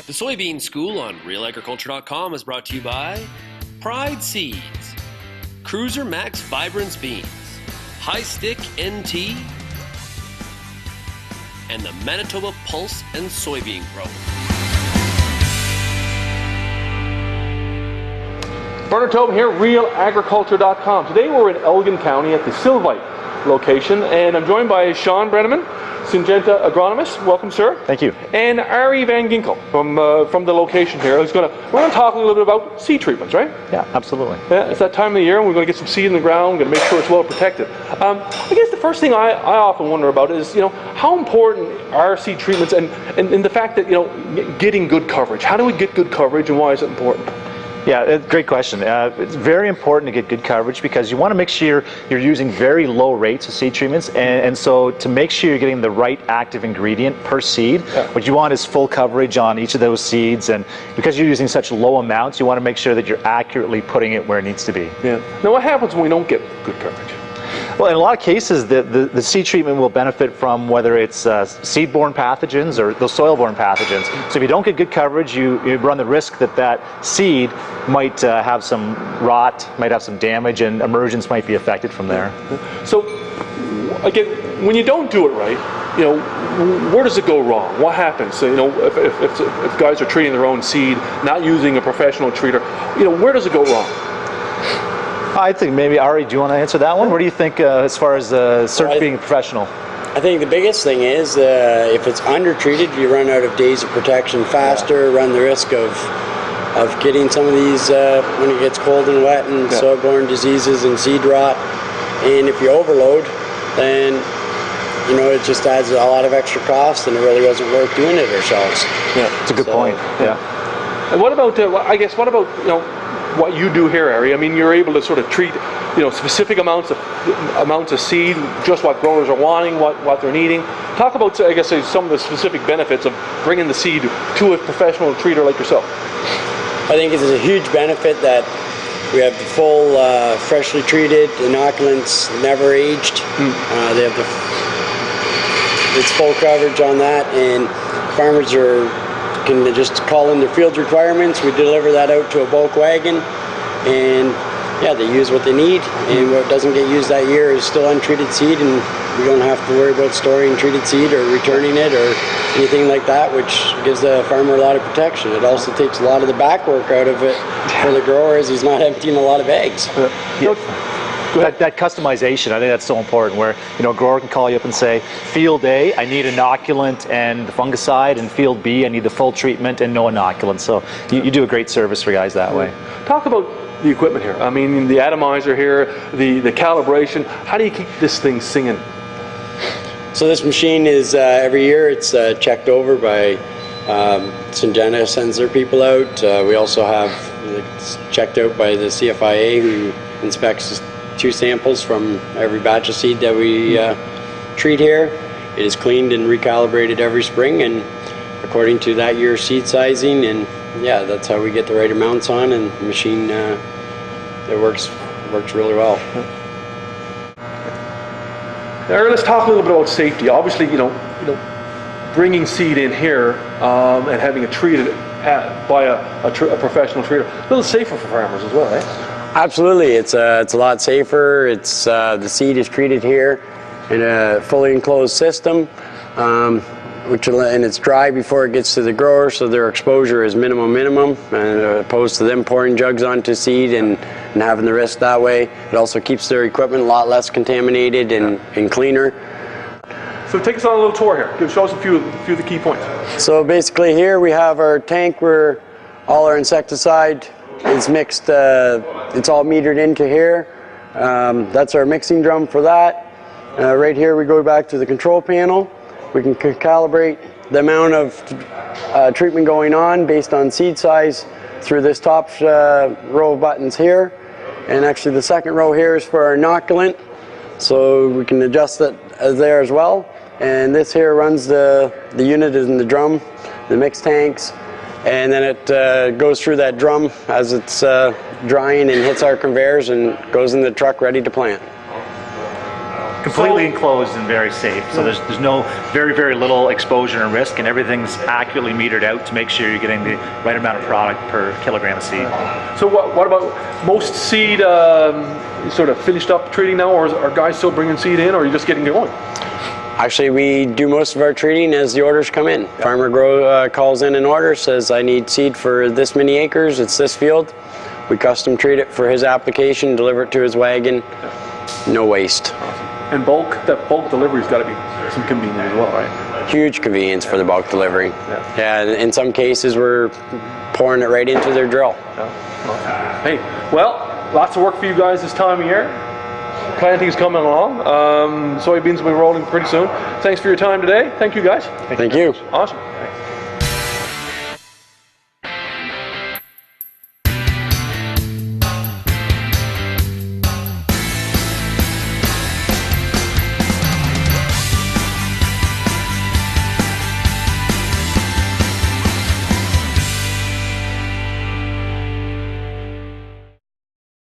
The Soybean School on RealAgriculture.com is brought to you by Pride Seeds, Cruiser Max Vibrance Beans, High Stick NT, and the Manitoba Pulse and Soybean Grower. Bernard Tobin here, RealAgriculture.com. Today we're in Elgin County at the Sylvite location, and I'm joined by Sean Brenneman, Syngenta agronomist. Welcome, sir. Thank you. And Ari Van Ginkel from the location here. We're going to talk a little bit about seed treatments, right? Yeah, absolutely. Yeah, it's that time of the year, and we're going to get some seed in the ground. We're going to make sure it's well protected. I guess the first thing I often wonder about is, how important are seed treatments, and the fact that getting good coverage. How do we get good coverage, and why is it important? Yeah, great question. It's very important to get good coverage because you want to make sure you're using very low rates of seed treatments, and so to make sure you're getting the right active ingredient per seed, what you want is full coverage on each of those seeds, and because you're using such low amounts, you want to make sure that you're accurately putting it where it needs to be. Yeah. Now, what happens when we don't get good coverage? Well, in a lot of cases, the seed treatment will benefit from whether it's seed-borne pathogens or those soil-borne pathogens. So if you don't get good coverage, you run the risk that seed might have some rot, might have some damage, and emergence might be affected from there. So, again, when you don't do it right, where does it go wrong? What happens? So, if guys are treating their own seed, not using a professional treater, where does it go wrong? I think maybe, Ari, do you want to answer that one? What do you think as far as being a professional? I think the biggest thing is if it's undertreated, you run out of days of protection faster, run the risk of getting some of these when it gets cold and wet and soil-borne diseases and seed rot. And if you overload, then it just adds a lot of extra cost, and it really wasn't worth doing it ourselves. Yeah, it's a good point. Yeah. And what about what you do here, Ari? I mean, you're able to sort of treat, specific amounts of seed, just what growers are wanting, what they're needing. Talk about, I guess, some of the specific benefits of bringing the seed to a professional treater like yourself. I think it's a huge benefit that we have the full, freshly treated inoculants, never aged. They have it's full coverage on that, and farmers can just call in their field requirements. We deliver that out to a bulk wagon, and they use what they need, and what doesn't get used that year is still untreated seed, and we don't have to worry about storing treated seed or returning it or anything like that, which gives the farmer a lot of protection. It also takes a lot of the back work out of it for the grower, as he's not emptying a lot of bags. That customization, I think that's so important, where a grower can call you up and say, field A, I need inoculant and the fungicide, and field B, I need the full treatment and no inoculant. So you do a great service for guys that way. Talk about the equipment here. I mean, the atomizer here, the calibration. How do you keep this thing singing? So this machine is, every year it's checked over by Syngenta sends their people out. We also have it's checked out by the CFIA, who inspects 2 samples from every batch of seed that we treat here. It is cleaned and recalibrated every spring, and according to that year's seed sizing, and that's how we get the right amounts on, and the machine it works really well. Now, let's talk a little bit about safety. Obviously, bringing seed in here and having it treated by a professional treater, a little safer for farmers as well, right? Absolutely, it's a lot safer. It's the seed is treated here in a fully enclosed system, and it's dry before it gets to the grower, so their exposure is minimum, and opposed to them pouring jugs onto seed and having the risk that way. It also keeps their equipment a lot less contaminated and cleaner. So take us on a little tour here. Show us a few of the key points. So basically here we have our tank where all our insecticide is mixed, it's all metered into here. That's our mixing drum for that. Right here we go back to the control panel. We can calibrate the amount of treatment going on based on seed size through this top row of buttons here. And actually the second row here is for our inoculant, so we can adjust it there as well. And this here runs the unit in the drum, the mix tanks, and then it goes through that drum as it's drying and hits our conveyors and goes in the truck ready to plant. completely enclosed and very safe. So there's no very little exposure and risk, and everything's accurately metered out to make sure you're getting the right amount of product per kilogram of seed. So what about most seed sort of finished up treating now, or are guys still bringing seed in, or are you just getting going? Actually, we do most of our treating as the orders come in. Farmer calls in an order, says I need seed for this many acres, it's this field. We custom treat it for his application, deliver it to his wagon, no waste. And that bulk delivery's got to be some convenience as well, right? Huge convenience for the bulk delivery. Yeah, in some cases we're pouring it right into their drill. Awesome. Hey, well, lots of work for you guys this time of year. Planting's coming along. Soybeans will be rolling pretty soon. Thanks for your time today. Thank you, guys. Thank you. Awesome. Thanks.